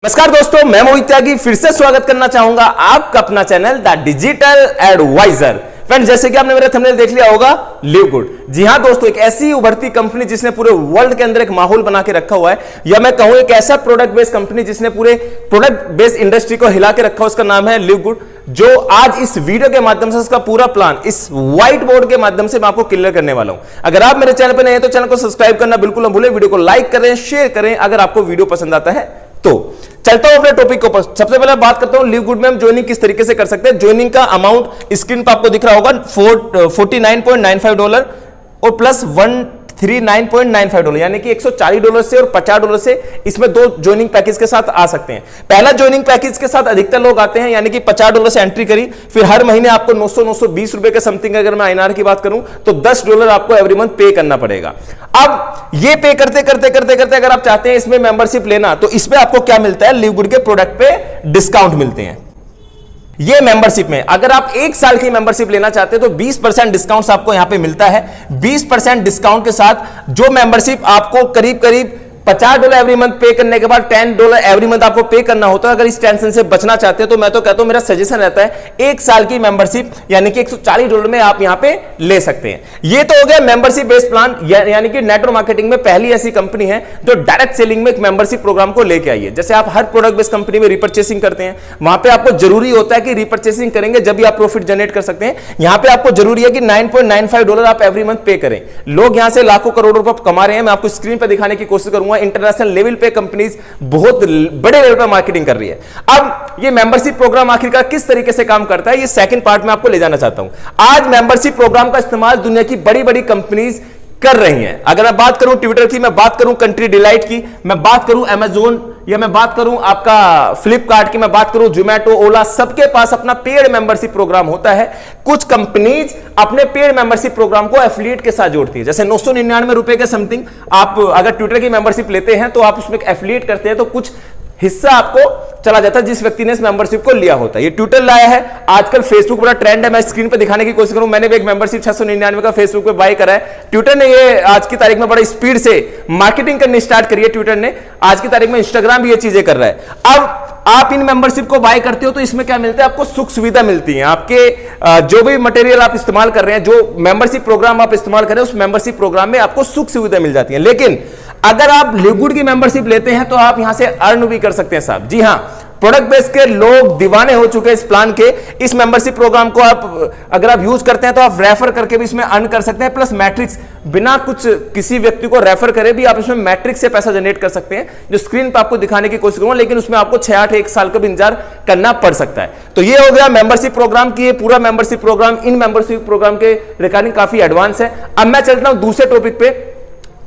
नमस्कार दोस्तों, मैं मोहित त्यागी फिर से स्वागत करना चाहूंगा आपका अपना channel the digital advisor. Friends, जैसे कि आपने मेरा थंबनेल देख लिया होगा, लिव गुड। जी हां दोस्तों, एक ऐसी उभरती कंपनी जिसने पूरे वर्ल्ड के अंदर एक माहौल बना के रखा हुआ है, या मैं कहूं एक ऐसा प्रोडक्ट बेस्ड कंपनी जिसने पूरे प्रोडक्ट बेस्ड इंडस्ट्री को हिला के रखा है, उसका नाम है लिव गुड। जो आज इस वीडियो के माध्यम से उसका पूरा प्लान इस व्हाइट बोर्ड के माध्यम से मैं आपको क्लियर करने वाला हूं। अगर आप मेरे चैनल पर नए हैं तो चैनल को सब्सक्राइब करना बिल्कुल न भूलें, वीडियो को लाइक करें, शेयर करें अगर आपको वीडियो पसंद आता है तो। चलता हूं अपने टॉपिक के ऊपर। सबसे पहले बात करता हूं लिव गुड में हम ज्वाइनिंग किस तरीके से कर सकते हैं। ज्वाइनिंग का अमाउंट स्क्रीन पर आपको दिख रहा होगा, $49.95 और प्लस $139.95, यानी कि $140 से और $50 से इसमें दो ज्वाइनिंग पैकेज के साथ आ सकते हैं। पहला ज्वाइनिंग पैकेज के साथ अधिकतर लोग आते हैं, यानी कि $50 से एंट्री करी, फिर हर महीने आपको 920 रुपए के समथिंग, अगर मैं INR की बात करूं तो $10 आपको एवरी मंथ पे करना पड़ेगा। अब ये पे करते करते करते करते अगर आप चाहते हैं इसमें मेंबरशिप लेना, तो इसमें आपको क्या मिलता है, लिव गुड के प्रोडक्ट पे डिस्काउंट मिलते हैं। ये मेंबरशिप में अगर आप 1 साल की मेंबरशिप लेना चाहते हैं तो 20% डिस्काउंट आपको यहां पे मिलता है। 20% डिस्काउंट के साथ जो मेंबरशिप आपको करीब करीब $50 एवरी मंथ पे करने के बाद $10 एवरी मंथ आपको पे करना होता है। अगर इस टेंशन से बचना चाहते हैं तो मैं तो कहता हूं, मेरा सजेशन रहता है 1 साल की मेंबरशिप यानी कि $140 में आप यहां पे ले सकते हैं। ये तो हो गया मेंबरशिप बेस्ड प्लान, यानी कि नेटवर्क मार्केटिंग में पहली ऐसी कंपनी है जो डायरेक्ट सेलिंग में एक मेंबरशिप प्रोग्राम को लेके आई है। जैसे आप हर प्रोडक्ट बेस्ड कंपनी में रिपर्चेसिंग करते हैं, वहां पे आपको जरूरी होता है कि रिपर्चेसिंग करेंगे जब भी आप प्रॉफिट जनरेट कर सकते हैं। यहां पे आपको जरूरी है कि $9.95 आप एवरी मंथ पे करें। लोग यहां से लाखों करोड़ों रुपए कमा रहे हैं। मैं आपको स्क्रीन पर दिखाने की कोशिश करूंगा, इंटरनेशनल लेवल पे कंपनीज बहुत बड़े लेवल पे मार्केटिंग कर रही है। अब ये मेंबरशिप प्रोग्राम आखिरकार किस तरीके से काम करता है, ये सेकंड पार्ट में आपको ले जाना चाहता हूं। आज मेंबरशिप प्रोग्राम का इस्तेमाल दुनिया की बड़ी बड़ी कंपनीज कर रही हैं। अगर मैं बात करूं ट्विटर की, मैं बात करूं कंट्री डिलाइट की, मैं बात करूं अमेजोन, या मैं बात करूं आपका फ्लिपकार्ट की, मैं बात करूं जोमेटो, ओला, सबके पास अपना पेड मेंबरशिप प्रोग्राम होता है। कुछ कंपनीज अपने पेड मेंबरशिप प्रोग्राम को एफिलिएट के साथ जोड़ती है। जैसे 999 रुपए के समथिंग आप अगर ट्विटर की मेंबरशिप लेते हैं तो आप उसमें एफिलिएट करते हैं तो कुछ हिस्सा आपको चला जाता है जिस व्यक्ति ने इस मेंबरशिप को लिया होता है। ये ट्विटर लाया है, आजकल फेसबुक बड़ा ट्रेंड है। मैं स्क्रीन पे दिखाने की कोशिश करूं, मैंने भी एक मेंबरशिप 699 का फेसबुक पे बाय करा है। ट्विटर ने ये आज की तारीख में बड़ी स्पीड से मार्केटिंग करनी स्टार्ट करी है। ट्विटर ने आज की तारीख में, इंस्टाग्राम भी ये चीजें कर रहा है। अब आप इन मेंबरशिप को बाय करते हो तो इसमें क्या मिलता है, आपको सुख सुविधा मिलती है। आपके जो भी मटेरियल आप इस्तेमाल कर रहे हैं, जो मेंबरशिप प्रोग्राम आप इस्तेमाल कर रहे हैं, उस मेंबरशिप प्रोग्राम में आपको सुख सुविधा मिल जाती है। लेकिन अगर आप लिव गुड की मेंबरशिप लेते हैं तो आप यहां से अर्न भी कर सकते हैं साहब। जी हां, प्रोडक्ट बेस के लोग दीवाने हो चुके हैं इस प्लान के। इस मेंबरशिप प्रोग्राम को आप अगर आप यूज करते हैं तो आप रेफर करके भी इसमें अर्न कर सकते हैं, प्लस मैट्रिक्स, बिना कुछ किसी व्यक्ति को रेफर करे भी आप इसमें मैट्रिक्स से पैसा जनरेट कर सकते हैं, जो स्क्रीन पर आपको दिखाने की कोशिश करूंगा। लेकिन उसमें आपको 6-8 1 साल का भी इंतजार करना पड़ सकता है। तो ये हो गया मेंबरशिप प्रोग्राम की। ये पूरा मेंबरशिप प्रोग्राम इन मेंबरशिप प्रोग्राम के रिगार्डिंग काफी एडवांस है। अब मैं चलता हूं दूसरे टॉपिक पे।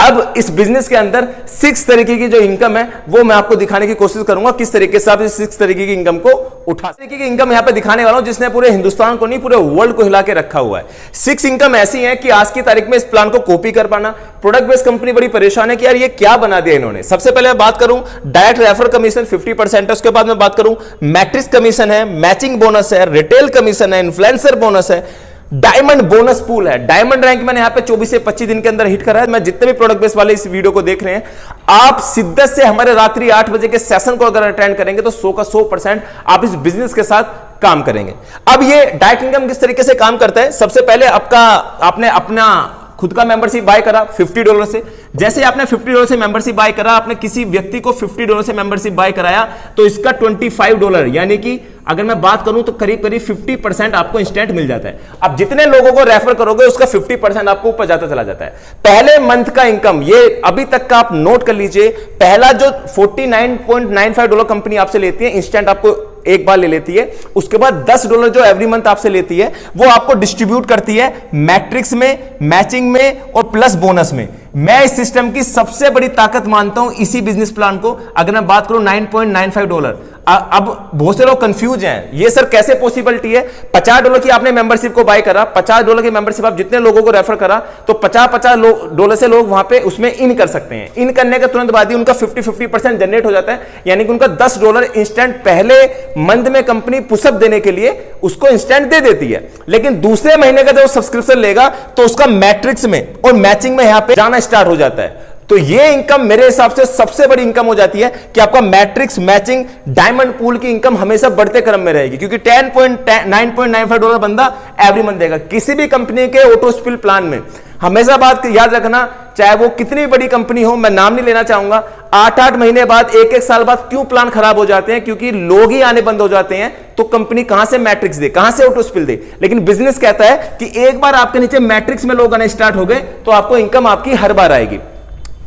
अब इस बिजनेस के अंदर 6 तरीके की जो इनकम है वो मैं आपको दिखाने की कोशिश करूंगा, किस तरीके से आप इस 6 तरीके की इनकम को उठा तरीके की इनकम यहां पे दिखाने वाला हूं जिसने पूरे हिंदुस्तान को नहीं, पूरे वर्ल्ड को हिला के रखा हुआ है। 6 इनकम ऐसी है कि आज की तारीख में इस प्लान को कॉपी कर पाना, प्रोडक्ट बेस्ड कंपनी बड़ी परेशान है कि यार ये क्या बना दिया इन्होंने। सबसे पहले मैं बात करूं डायरेक्ट रेफर कमीशन 50% है। उसके बाद मैं बात करूं मैट्रिक्स कमीशन है, मैचिंग बोनस है, रिटेल कमीशन है, इन्फ्लुएंसर बोनस है, डायमंड बोनस पूल है। डायमंड रैंक मैंने यहां पे 24 से 25 दिन के अंदर हिट करा है। मैं जितने भी प्रोडक्ट बेस वाले इस वीडियो को देख रहे हैं, आप शिद्दत से हमारे रात्रि 8 बजे के सेशन को अगर अटेंड करेंगे तो 100 का 100% आप इस बिजनेस के साथ काम करेंगे। अब ये डायरेक्ट इनकम किस तरीके से काम करता है, सबसे पहले आपने अपना खुद का मेंबरशिप बाय करा $50 से। जैसे आपने $50 से मेंबरशिप बाय करा, आपने किसी व्यक्ति को $50 से मेंबरशिप बाय कराया तो इसका $25, यानी कि अगर मैं बात करूं तो करीब करीब 50% आपको इंस्टेंट मिल जाता है। अब जितने लोगों को रेफर करोगे उसका 50% आपको ऊपर जाता चला जाता है। पहले मंथ का इनकम, ये अभी तक का आप नोट कर लीजिए, पहला जो $49.95 कंपनी आपसे लेती है इंस्टेंट, आपको एक बार ले लेती है। उसके बाद $10 जो एवरी मंथ आपसे लेती है वो आपको डिस्ट्रीब्यूट करती है मैट्रिक्स में, मैचिंग में और प्लस बोनस में। मैं इस सिस्टम की सबसे बड़ी ताकत मानता हूं इसी बिजनेस प्लान को। अगर मैं बात करूं $9.95, अब बहुत से लोग कंफ्यूज हैं, ये सर कैसे पॉसिबिलिटी है। $50 की आपने मेंबरशिप को बाय करा, $50 की मेंबरशिप आप जितने लोगों को रेफर करा तो $50 से लोग वहां पे उसमें इन कर सकते हैं। इन करने के तुरंत बाद ही उनका 50% जनरेट हो जाता है, यानी कि उनका $10 इंस्टेंट पहले मंथ में कंपनी पुशअप देने के लिए उसको इंस्टेंट दे देती है। लेकिन दूसरे महीने का जब सब्सक्रिप्शन लेगा तो उसका मैट्रिक्स में और मैचिंग में यहां पे जाना स्टार्ट हो जाता है। तो ये इनकम मेरे हिसाब से सबसे बड़ी इनकम हो जाती है कि आपका मैट्रिक्स मैचिंग डायमंड पूल की इनकम हमेशा बढ़ते क्रम में रहेगी, क्योंकि $9.95 बंदा एवरी मंथ देगा किसी भी कंपनी के ऑटो स्पिल प्लान में। हमेशा बात याद रखना, चाहे वो कितनी बड़ी कंपनी हो, मैं नाम नहीं लेना चाहूंगा, 8-8 महीने बाद, 1-1 साल बाद क्यों प्लान खराब हो जाते हैं? क्योंकि लोग ही आने बंद हो जाते हैं, तो कंपनी कहां से मैट्रिक्स दे, कहां से ऑटो स्पिल दे। लेकिन बिजनेस कहता है कि एक बार आपके नीचे मैट्रिक्स में लोग आने स्टार्ट हो गए तो आपको इनकम आपकी हर बार आएगी।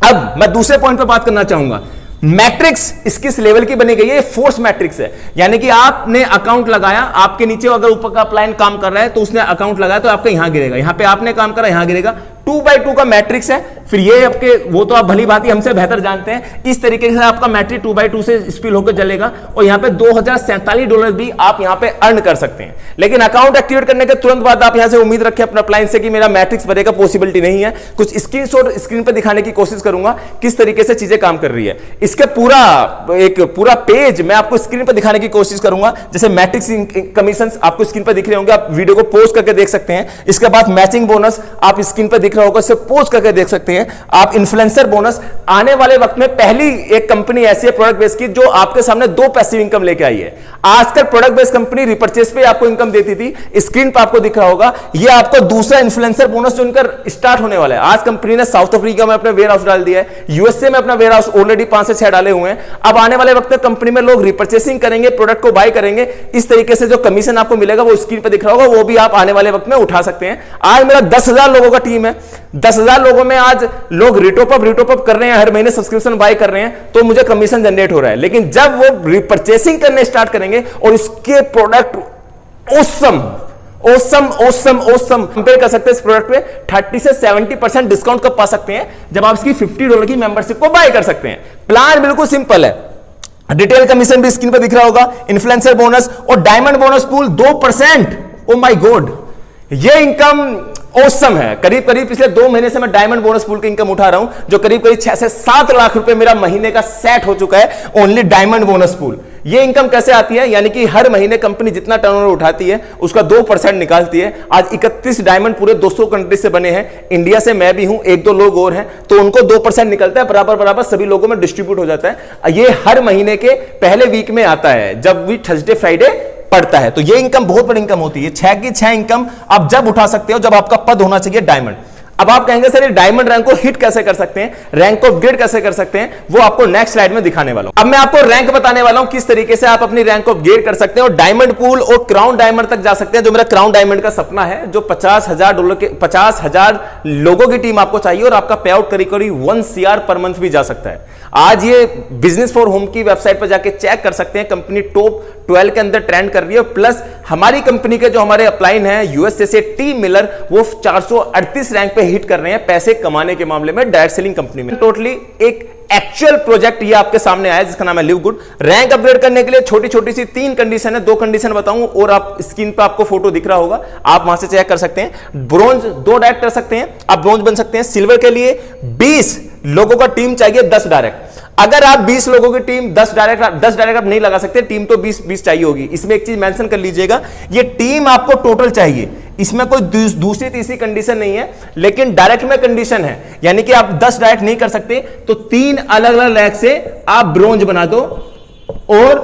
अब मैं दूसरे पॉइंट पे बात करना चाहूंगा। मैट्रिक्स किस लेवल की बनी गई है? फोर्स मैट्रिक्स है, यानी कि आपने अकाउंट लगाया, आपके नीचे अगर ऊपर का प्लान काम कर रहा है तो उसने अकाउंट लगाया तो आपका यहां गिरेगा, यहां पे आपने काम करा यहां गिरेगा। 2x2 का मैट्रिक्स है। फिर ये आपके, वो तो आप भली भांति हमसे बेहतर जानते हैं, इस तरीके से आपका मैट्रिक 2x2 से स्पिल होकर चलेगा और यहां पे $2047 भी आप यहां पे अर्न कर सकते हैं। लेकिन अकाउंट एक्टिवेट करने के तुरंत बाद आप यहां से उम्मीद रखें अपना अप्लायंस से कि मेरा मैट्रिक्स भरेगा, पॉसिबिलिटी नहीं है। कुछ स्क्रीनशॉट स्क्रीन पे दिखाने की कोशिश करूंगा किस तरीके से चीजें काम कर रही है। इसका पूरा पेज मैं आपको स्क्रीन पर दिखाने की कोशिश करूंगा। जैसे मैट्रिक्स कमीशन आपको स्क्रीन पर दिख रहे होंगे, आप वीडियो को पॉज करके देख सकते हैं। इसके बाद मैचिंग बोनस आप स्क्रीन पर दिख रहा होगा, इसे पॉज करके देख सकते हैं। आप इन्फ्लुएंसर बोनस, आने वाले वक्त में पहली एक कंपनी ऐसी है प्रोडक्ट बेस्ड की जो आपके सामने 2 पैसिव इनकम लेके आई है। आजकल प्रोडक्ट बेस्ड कंपनी रिपर्चेस पे आपको इनकम देती थी, स्क्रीन पर आपको दिख रहा होगा। ये आपको दूसरा इन्फ्लुएंसर बोनस जो इनका स्टार्ट होने वाला है। आज कंपनी ने साउथ अफ्रीका में अपने वेयर हाउस डाल दिया है, यूएसए में अपना वेयर हाउस ऑलरेडी 5 से 6 डाले हुए हैं। अब आने वाले वक्त में कंपनी में लोग रिपर्चेसिंग करेंगे, प्रोडक्ट को बाय करेंगे, इस तरीके से जो कमीशन आपको मिलेगा वो स्क्रीन पर दिख रहा होगा, वो भी आप आने वाले वक्त में उठा सकते हैं। आज मेरा 10,000 लोगों का टीम है, 10,000 लोगों में आज लोग रिटॉप अप कर रहे हैं, हर महीने सब्सक्रिप्शन बाय कर रहे हैं, तो मुझे कमीशन जनरेट हो रहा है। लेकिन जब वो रिपर्चेसिंग करने स्टार्ट करेंगे और इसके प्रोडक्ट ओसम कंपेयर कर सकते हैं, इस प्रोडक्ट पे 30 से 70% डिस्काउंट कब पा सकते हैं? जब आप इसकी $50 की मेंबरशिप को बाय कर सकते हैं। प्लान बिल्कुल सिंपल है, डिटेल कमीशन भी स्क्रीन पर दिख रहा होगा, इन्फ्लुएंसर बोनस और diamond bonus pool 2%। Oh my God, ये इनकम औसम है। करीब पिछले 2 महीने से मैं डायमंड बोनस पूल की इनकम उठा रहा हूं, जो करीब 6 से 7 लाख रुपए मेरा महीने का सेट हो चुका है ओनली डायमंड बोनस पूल। ये इनकम कैसे आती है? यानी कि हर महीने कंपनी जितना टर्नओवर उठाती है उसका 2% निकालती है। आज 31 डायमंड पूरे 200 कंट्री से बने हैं, इंडिया से मैं भी हूं, 1-2 लोग और हैं, तो उनको 2% निकलता है, बराबर सभी लोगों में डिस्ट्रीब्यूट हो जाता है। ये हर महीने के पहले वीक में आता है, जब भी थर्सडे फ्राइडे पड़ता है। तो ये इनकम बहुत बड़ी इनकम होती है। 6 की 6 इनकम आप जब उठा सकते हो जब आपका पद होना चाहिए डायमंड। अब आप कहेंगे सर ये डायमंड रैंक को हिट कैसे कर सकते हैं, रैंक को अपग्रेड कैसे कर सकते हैं, वो आपको नेक्स्ट स्लाइड में दिखाने वाला हूं। अब मैं आपको रैंक बताने वाला हूं किस तरीके से आप अपनी रैंक को अपग्रेड कर सकते हैं और डायमंड पूल और क्राउन डायमंड तक जा सकते हैं, जो मेरा क्राउन डायमंड का सपना है, जो $50,000 के 50,000 लोगों की टीम आपको चाहिए और आपका पे आउट करीब 1 CR पर मंथ भी जा सकता है। आज ये बिजनेस फॉर होम की वेबसाइट पर जाके चेक कर सकते हैं, कंपनी टॉप 12 के अंदर ट्रेंड कर रही है। प्लस हमारी कंपनी के जो हमारे अपलाइन है यूएसए से टीम मिलर, वो 438 रैंक पे हिट कर रहे हैं पैसे कमाने के मामले में डायरेक्ट सेलिंग कंपनी में। टोटली एक एक्चुअल प्रोजेक्ट ये आपके सामने आया जिसका नाम है लिव गुड। रैंक अपग्रेड करने के लिए छोटी सी 3 कंडीशन है, 2 कंडीशन बताऊं और आप स्क्रीन पे आपको फोटो दिख रहा होगा, आप वहां से चेक कर सकते हैं। ब्रोंज 2 डायरेक्ट कर सकते हैं, आप ब्रोंज बन सकते हैं। सिल्वर के लिए 20 लोगों का टीम चाहिए, 10 डायरेक्ट। अगर आप 20 लोगों की टीम 10 डायरेक्ट आप नहीं लगा सकते, टीम तो 20 चाहिए होगी। इसमें एक चीज मेंशन कर लीजिएगा, ये टीम आपको टोटल चाहिए, इसमें कोई दूसरी तीसरी कंडीशन नहीं है, लेकिन डायरेक्ट में कंडीशन है। यानी कि आप 10 डायरेक्ट नहीं कर सकते तो 3 अलग अलग रैंक से आप ब्रोंज बना दो और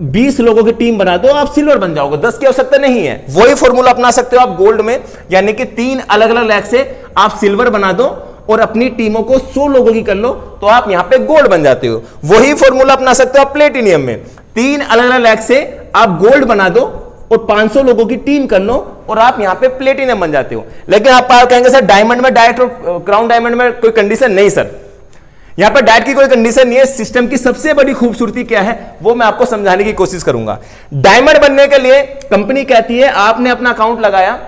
20 लोगों की टीम बना दो, आप सिल्वर बन जाओगे। 10 की आवश्यकता नहीं है, वही फॉर्मूला अपना सकते हो आप गोल्ड में, यानी कि 3 अलग अलग रैंक से आप सिल्वर बना दो और अपनी टीमों को 100 लोगों की कर लो तो आप यहां पे गोल्ड बन जाते हो। वही फॉर्मूला अपना सकते हो आप प्लेटिनियम में, 3 अलग अलग रैंक से आप गोल्ड बना दो और 500 लोगों की टीम कर लो और आप यहां पे प्लेटिनियम बन जाते हो। लेकिन आप कहेंगे सर डायमंड में डायरेक्ट और क्राउन डायमंड में कोई कंडीशन नहीं सर, यहां पर डायरेक्ट की कोई कंडीशन नहीं है। सिस्टम की सबसे बड़ी खूबसूरती क्या है वो मैं आपको समझाने की कोशिश करूंगा। डायमंड बनने के लिए कंपनी कहती है आपने अपना अकाउंट लगाया,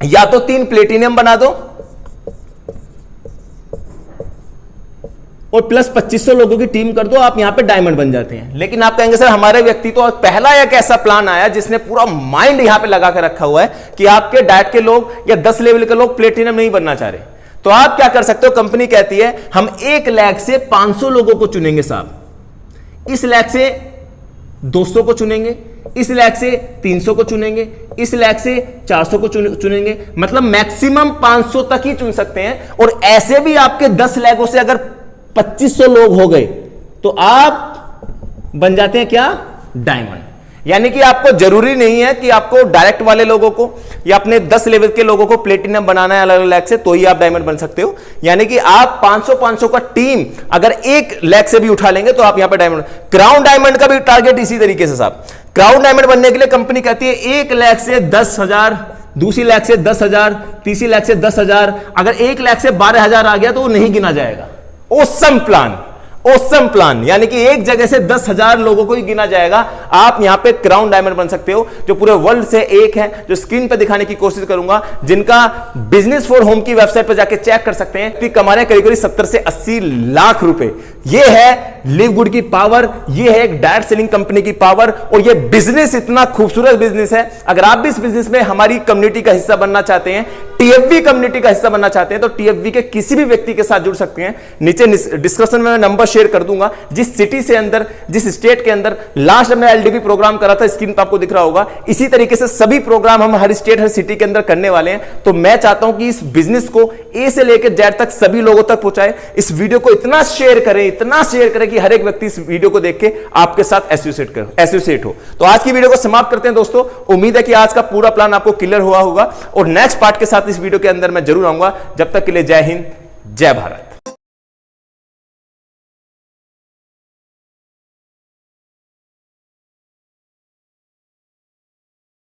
या तो 3 प्लेटिनियम बना दो और प्लस 2500 लोगों की टीम कर दो, आप यहां पे डायमंड बन जाते हैं। लेकिन आप कहेंगे सर हमारे व्यक्ति तो पहला एक ऐसा प्लान आया जिसने पूरा माइंड यहां पे लगा कर रखा हुआ है कि आपके डायट के लोग या 10 लेवल के लोग प्लेटिनम नहीं बनना चाह रहे, तो आप क्या कर सकते हो? कंपनी कहती है हम 1 लाख से 500 लोगों को चुनेंगे साहब, इस लाख से 200 को चुनेंगे, इस लाख से 300 को चुनेंगे, इस लाख से 400 को चुनेंगे, मतलब मैक्सिमम 500 तक ही चुन सकते हैं। और ऐसे भी आपके 10 लाखों से अगर 2500 लोग हो गए तो आप बन जाते हैं क्या, डायमंड। यानी कि आपको जरूरी नहीं है कि आपको डायरेक्ट वाले लोगों को या अपने 10 लेवल के लोगों को प्लेटिनम बनाना है अलग अलग लैक से, तो ही आप डायमंड बन सकते हो। यानी कि आप 500 का टीम अगर 1 लैक से भी उठा लेंगे तो आप यहां पे डायमंड। क्राउन डायमंड का भी टारगेट इसी तरीके से साहब, क्राउन डायमंड बनने के लिए कंपनी कहती है 1 लाख से 10,000, दूसरी लाख से 10,000, तीसरी लाख से 10,000, अगर 1 लाख से 12,000 आ गया तो वो नहीं गिना जाएगा। ओसम प्लान, ओसम प्लान, यानी कि एक जगह से 10,000 लोगों को ही गिना जाएगा। आप यहां पे क्राउन डायमंड बन सकते हो, जो पूरे वर्ल्ड से एक है, जो स्क्रीन पे दिखाने की कोशिश करूंगा, जिनका बिजनेस फॉर होम की वेबसाइट पर जाके चेक कर सकते हैं कि कमा रहे करीब 70 से 80 लाख रुपए। ये है लिव गुड की पावर, ये है एक डायरेक्ट सेलिंग कंपनी की पावर, और ये बिजनेस इतना खूबसूरत बिजनेस है। अगर आप भी इस बिजनेस में हमारी कम्युनिटी का हिस्सा बनना चाहते हैं, टीएफवी कम्युनिटी का हिस्सा बनना चाहते हैं, तो टीएफवी के किसी भी व्यक्ति के साथ जुड़ सकते हैं। नीचे डिस्क्रिप्शन में मैं नंबर शेयर कर दूंगा। जिस सिटी से अंदर, जिस स्टेट के अंदर लास्ट हमने एलडीपी प्रोग्राम करा था, स्क्रीन पर आपको दिख रहा होगा, इसी तरीके से सभी प्रोग्राम हम हर स्टेट हर सिटी के अंदर करने वाले हैं। तो मैं चाहता हूं कि इस बिजनेस को ए से लेकर जेड तक सभी लोगों तक पहुंचाए। इस वीडियो को इतना शेयर करें कि हर एक व्यक्ति इस वीडियो को देख के आपके साथ एसोसिएट हो। तो आज की वीडियो को समाप्त करते हैं दोस्तों। उम्मीद है कि आज का पूरा प्लान आपको क्लियर हुआ होगा, और नेक्स्ट पार्ट के साथ इस वीडियो के अंदर मैं जरूर आऊंगा। जब तक के लिए जय हिंद, जय भारत।